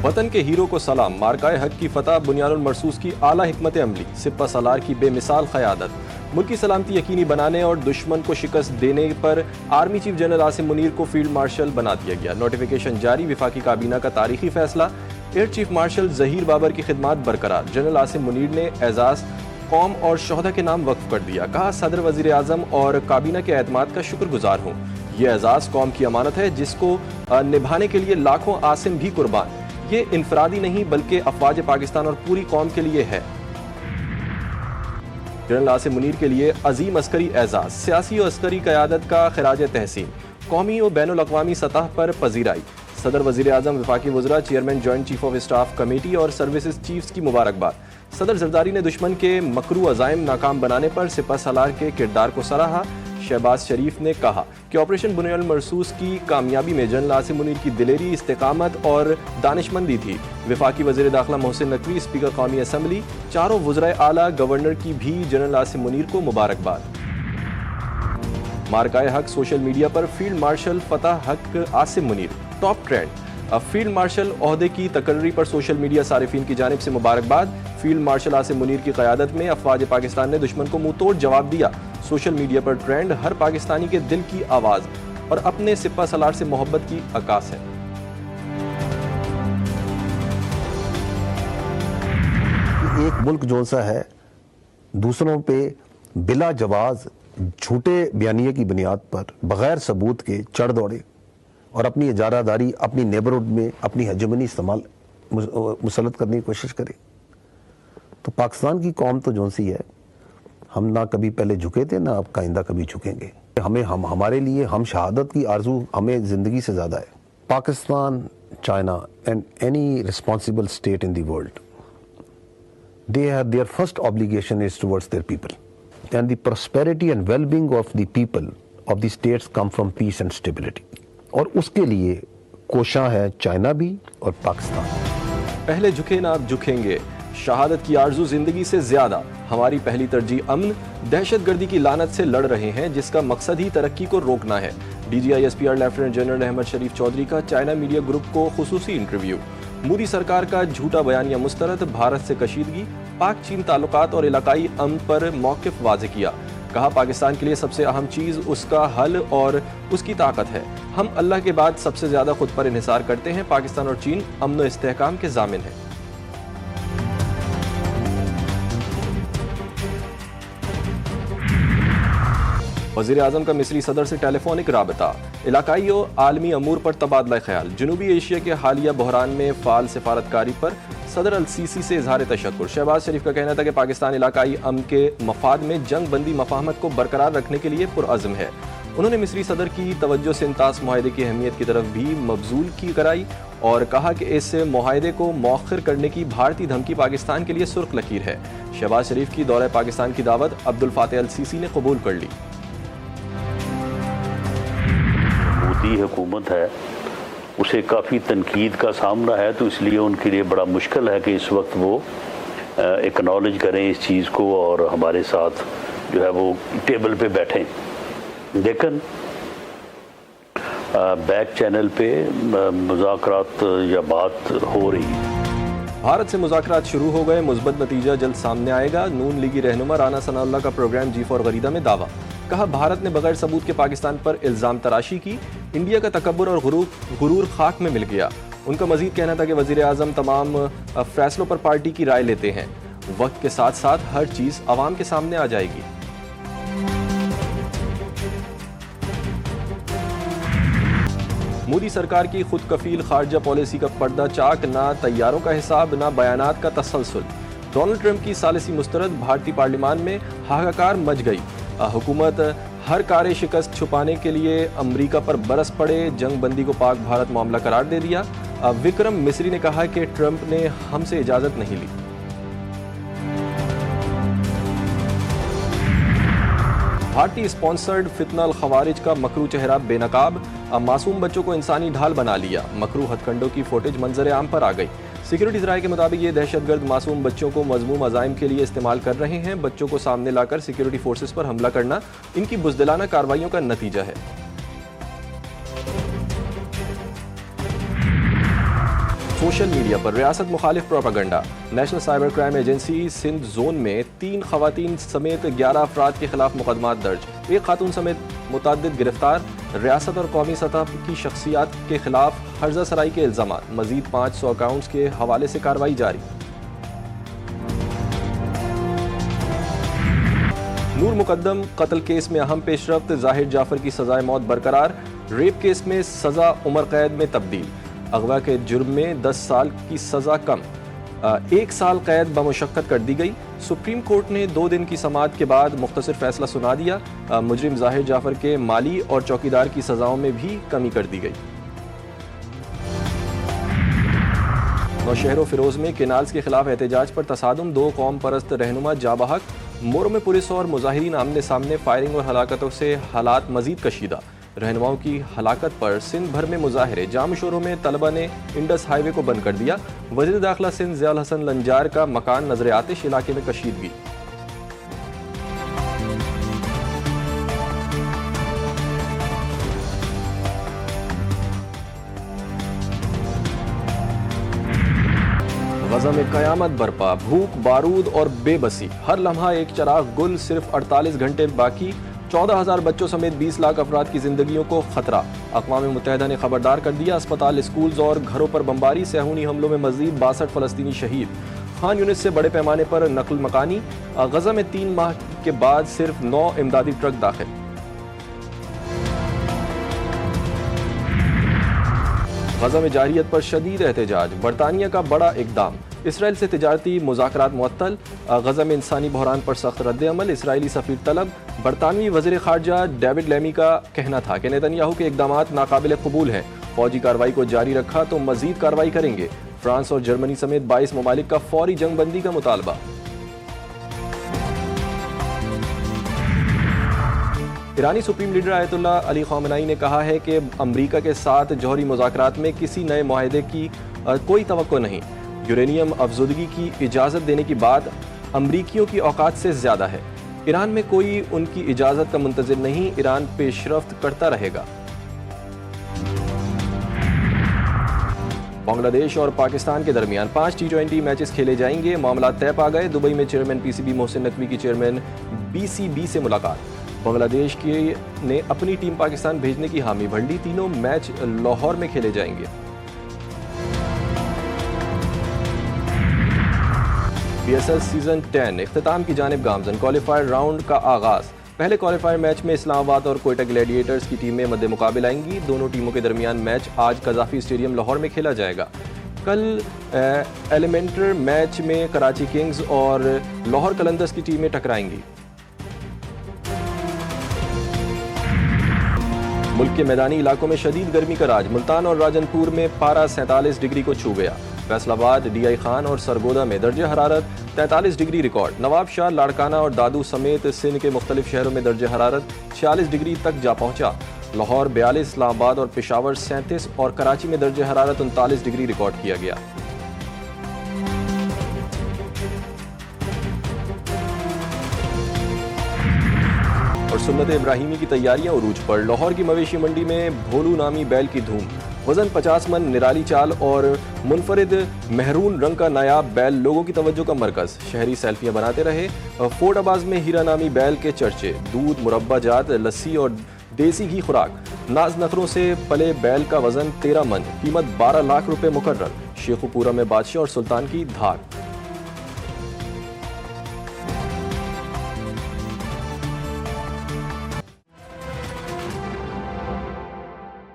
वतन के हीरो को सलाम, मार्काए हक की फतह, बुनियानुल मरसूस की आला हिकमत अमली, सिपा सलार की बेमिसाल क़यादत, मुल्की सलामती यकीनी बनाने और दुश्मन को शिकस्त देने पर army chief general Asim Munir को फील्ड मार्शल बना दिया गया। नोटिफिकेशन जारी, वफाकी काबीना का तारीखी फैसला। Air chief marshal Zaheer Babar की खिदमात बरकरार, जनरल आसिम मुनीर ने एजाज कौम और शोहदा के नाम वक्फ कर दिया। कहा, सदर वजीर आजम और काबीना के एतमाद का शुक्रगुजार हूँ। ये एजाज कौम की अमानत है जिसको निभाने के लिए लाखों आसिम भी कुर्बान। ये इनफरादी नहीं बल्कि अफवाज पाकिस्तान और पूरी कौम के लिए है। जनरल आसिम मुनीर के लिए अजीम अस्करी एजाज, सियासी और अस्करी क़यादत का खिराज तहसीन, कौमी और बैनुल अक़वामी सतह पर पजीराई। सदर वज़ीर आज़म, वफाकी वज़रा, chairman joint chief of staff committee और सर्विसेज चीफ्स की मुबारकबाद। सदर जरदारी ने दुश्मन के मकरू अज़ाइम नाकाम बनाने पर सिपा सलार के किरदार को सराहा। शहबाज शरीफ ने कहा कि ऑपरेशन बुनियानुल मरसूस की कामयाबी में जनरल आसिम मुनीर की दिलेरी, इस्तेकामत और दानिशमंदी थी। वफाकी वज़ीर दाखिला मोहसिन नकवी, स्पीकर कौमी असम्बली, चारों वज़राए आला, गवर्नर की भी जनरल आसिम मुनीर को मुबारकबाद। मार्काए हक सोशल मीडिया पर फील्ड मार्शल फतह हक Asim Munir top trend. Field marshal ओहदे की तकर्री पर सोशल मीडिया सारिफीन की जानिब से मुबारकबाद। फील्ड मार्शल आसिम मुनीर की क़यादत में अफवाज पाकिस्तान ने दुश्मन को मुंह तोड़ जवाब दिया। सोशल मीडिया पर ट्रेंड हर पाकिस्तानी के दिल की आवाज़ और अपने सिपा सलार से मोहब्बत की अक्कास है। एक मुल्क जो सा है दूसरों पे बिला जवाज झूठे बयानिए की बुनियाद पर बगैर सबूत के चढ़ दौड़े और अपनी इजारादारी अपनी नेबरहुड में अपनी हेजेमनी इस्तेमाल मुसलत करने की कोशिश करे, तो पाकिस्तान की कौम तो जो सी है, हम ना कभी पहले झुके थे ना अब आइंदा कभी झुकेंगे। हमारे लिए हम शहादत की आरजू हमें ज़िंदगी से ज़्यादा है। Pakistan, China and any responsible state in the world, they have their first obligation is towards their people, and the prosperity and well-being of the people of the states come from peace and stability, और उसके लिए कोशा है China भी और पाकिस्तान। पहले झुके ना अब झुकेंगे, शहादत की आरजू जिंदगी से ज्यादा, हमारी पहली तरजीह अमन, दहशतगर्दी की लानत से लड़ रहे हैं जिसका मकसद ही तरक्की को रोकना है। DGISPR लेफ्टिनेंट जनरल अहमद शरीफ चौधरी का चाइना मीडिया ग्रुप को खुसूसी इंटरव्यू। मोदी सरकार का झूठा बयानिया मुस्तरद, भारत से कशीदगी, पाक चीन ताल्लुकात और इलाकाई अमन पर मौक़िफ़ वाज़े किया। कहा, पाकिस्तान के लिए सबसे अहम चीज़ उसका हल और उसकी ताकत है। हम अल्लाह के बाद सबसे ज़्यादा खुद पर इन्हिसार करते हैं। पाकिस्तान और चीन अमन व इस्तेहकाम के ज़ामिन हैं। वज़ीर आज़म का मिस्री सदर से टेलीफोनिक राबता, इलाकाई और आलमी अमूर पर तबादला ख्याल। जनूबी एशिया के हालिया बहरान में फ़ाल सिफारतकारी पर सदर अल-सीसी से इजहार तशक्कुर। शहबाज शरीफ का कहना था कि पाकिस्तान इलाकाई अमन के मफाद में जंग बंदी मफाहमत को बरकरार रखने के लिए पुरअज़्म है। उन्होंने मिस्री सदर की तवज्जो से इंतास मुआहदे की अहमियत की तरफ भी मबजूल की कराई और कहा कि इस मुआहदे को मौखर करने की भारतीय धमकी पाकिस्तान के लिए सुर्ख लकीर है। शहबाज शरीफ की दौरे पाकिस्तान की दावत अब्दुल फातह अल-सीसी ने कबूल कर ली। मोदी हुकूमत है उसे काफ़ी तनकीद का सामना है, तो इसलिए उनके लिए बड़ा मुश्किल है कि इस वक्त वो एक्नॉलेज करें इस चीज़ को और हमारे साथ जो है वो टेबल पे बैठें। लेकिन बैक चैनल पे मुज़ाकरात या बात हो रही है। भारत से मुज़ाकरात शुरू हो गए, मुस्बत नतीजा जल्द सामने आएगा। नून लीगी रहनुमा राना सनाउल्लाह का प्रोग्राम G4 गरीदा में दावा। कहा, भारत ने बगैर सबूत के पाकिस्तान पर इल्ज़ाम तराशी की, इंडिया का तकब्बुर और गुरूर खाक में मिल गया। उनका मजीद कहना था कि वज़ीर आज़म तमाम फैसलों पर पार्टी की राय लेते हैं, वक्त के साथ साथ हर चीज़ अवाम के सामने आ जाएगी। मोदी सरकार की खुद कफील खारजा पॉलिसी का पर्दा चाक, ना तैयारों का हिसाब ना बयानात का तसलसल। डोनाल्ड ट्रंप की सालिसी मुस्तरद, भारतीय पार्लियामान में हाहाकार मच गई। हुकूमत हर कार शिकस्त छुपाने के लिए अमरीका पर बरस पड़े, जंग बंदी को पाक भारत मामला करार दे दिया। विक्रम मिस्री ने कहा कि ट्रंप ने हमसे इजाज़त नहीं ली। भारतीय स्पॉन्सर्ड फितना अल खवारिज का मकरू चेहरा बेनकाब, मासूम बच्चों को इंसानी ढाल बना लिया। मकरू हथकंडों की फुटेज मंजर आम पर आ गई। सिक्योरिटीज राय के मुताबिक ये दहशतगर्द मासूम बच्चों को मजमूम अज़ाइम के लिए इस्तेमाल कर रहे हैं। बच्चों को सामने लाकर सिक्योरिटी फोर्सेस पर हमला करना इनकी बुज़दिलाना कार्रवाइयों का नतीजा है। सोशल मीडिया पर रियासत मुखालिफ propaganda. National cyber crime agency Sindh zone में 3 खवातीन समेत 11 अफराद के खिलाफ मुकदमात दर्ज, 1 खातून समेत मुतअद्दिद गिरफ्तार। रियासत और कौमी सतह की शख्सियात के खिलाफ हर्जा सराई के इल्जामात, मजीद 500 अकाउंट्स के हवाले से कार्रवाई जारी। नूर मुकद्दम कत्ल केस में अहम पेशरफ्त, जाहिर जाफर की सजाए मौत बरकरार। रेप केस में सजा उम्र कैद में तब्दील, अगवा के जुर्म में 10 साल की सजा कम, 1 साल कैद बमुशक्कत कर दी गई। सुप्रीम कोर्ट ने 2 दिन की समाअत के बाद मुख्तसर फैसला सुना दिया। मुजरिम जाहिर जाफर के माली और चौकीदार की सजाओं में भी कमी कर दी गई। नौशहर फिरोज में केनाल्स के खिलाफ एहतजाज पर तसादुम, 2 कौम परस्त रहनुमा जा बहक। मोरो में पुलिस और मुजाहिरीन आमने सामने, फायरिंग और हलाकतों से हालात मजीद कशीदा। रहनुमाओं की हलाकत पर सिंध भर में मुजाहरे, जाम शोरों में तलबा ने इंडस हाईवे को बंद कर दिया। वज़ीर दाखिला सिंध ज़ियाउल हसन लंजार का मकान नजर आतिश, इलाके में कशीदगी। गजा में कयामत बरपा, भूख, बारूद और बेबसी, हर लम्हा एक चिराग गुल, सिर्फ 48 घंटे बाकी। 14,000 बच्चों समेत 20 लाख अफराद की जिंदगियों को खतरा। अक़वाम मुत्तहिदा ने खबरदार कर दिया, अस्पताल, स्कूल्स और घरों पर बमबारी। सेहूनी हमलों में मजीद 62 फ़लस्तीनी शहीद। खान यूनिस से बड़े पैमाने पर नकल मकानी। गजा में 3 माह के बाद सिर्फ 9 इमदादी ट्रक दाखिल। गजा में जारियत पर शदीद एहतजाज, बरतानिया का बड़ा इकदाम। इसराइल से तिजारती मुज़ाकरात मुअत्तल। गजा में इंसानी बहरान पर सख्त रद्द अमल, इसराइली सफ़ीर तलब। बरतानवी वज़ीर ख़ारजा डेविड लेमी का कहना था कि नेतन्याहू के इक़दामात नाकाबिल कबूल हैं, फ़ौजी कार्रवाई को जारी रखा तो मज़ीद कार्रवाई करेंगे। फ्रांस और जर्मनी समेत 22 ममालिक का फौरी जंग बंदी का मुतालबा। ईरानी supreme leader Ayatollah Ali Khamenei ने कहा है कि अमरीका के साथ जौहरी मुज़ाकरात में किसी नए मुआहदे की कोई तवक्को नहीं। यूरेनियम अफजुदगी की इजाज़त देने की बात अमरीकियों की औकात से ज़्यादा है। ईरान में कोई उनकी इजाज़त का मुंतज़िर नहीं, ईरान पेशरफ्त करता रहेगा। बांग्लादेश और पाकिस्तान के दरमियान 5 T20 मैचेस खेले जाएंगे, मामला तय पा गए। दुबई में चेयरमैन PCB मोहसिन नकवी की चेयरमैन BCB से मुलाकात। बांग्लादेश ने अपनी टीम पाकिस्तान भेजने की हामी भर ली, तीनों मैच लाहौर में खेले जाएंगे। PSL सीजन 10 इख्तिताम की जानिब गामजन, क्वालिफायर राउंड का आगाज। पहले क्वालिफायर मैच में इस्लामाबाद और कोयटा ग्लैडिएटर्स की टीमें मद्दे मुकाबिल आएंगी। दोनों टीमों के दरमियान मैच आज कज़ाफ़ी स्टेडियम लाहौर में खेला जाएगा। कल एलिमेंटर मैच में कराची किंग्स और लाहौर कलंदर्स की टीमें टकराएंगी। मुल्क के मैदानी इलाकों में शदीद गर्मी का राज, मुल्तान और राजनपुर में पारा 47 डिग्री को छू गया। फैसलाबाद, DI खान और सरगोदा में दर्जे हरारत 43 डिग्री रिकॉर्ड। नवाब शाह, लाड़काना और दादू समेत सिंध के मुख्तलिफ शहरों में दर्जे हरारत 46 डिग्री तक जा पहुंचा। लाहौर 42, इस्लामाबाद और पेशावर 37 और कराची में दर्जे हरारत 39 डिग्री रिकॉर्ड किया गया। और सुन्नत इब्राहिमी की तैयारियां उरूज पर, लाहौर की मवेशी मंडी में भोलू नामी बैल की धूम। वजन 50 मन, निराली चाल और मुनफरिद महरून रंग का नायाब बैल लोगों की तवज्जो का मरकज। शहरी सेल्फियां बनाते रहे। फोर्ट अब्बास में हीरा नामी बैल के चर्चे, दूध, मुरब्बा जात, लस्सी और देसी घी खुराक। नाज नखरों से पले बैल का वजन 13 मन, कीमत 12 लाख रुपए मुकर्रर। शेखुपुरा में बादशाह और सुल्तान की धाक।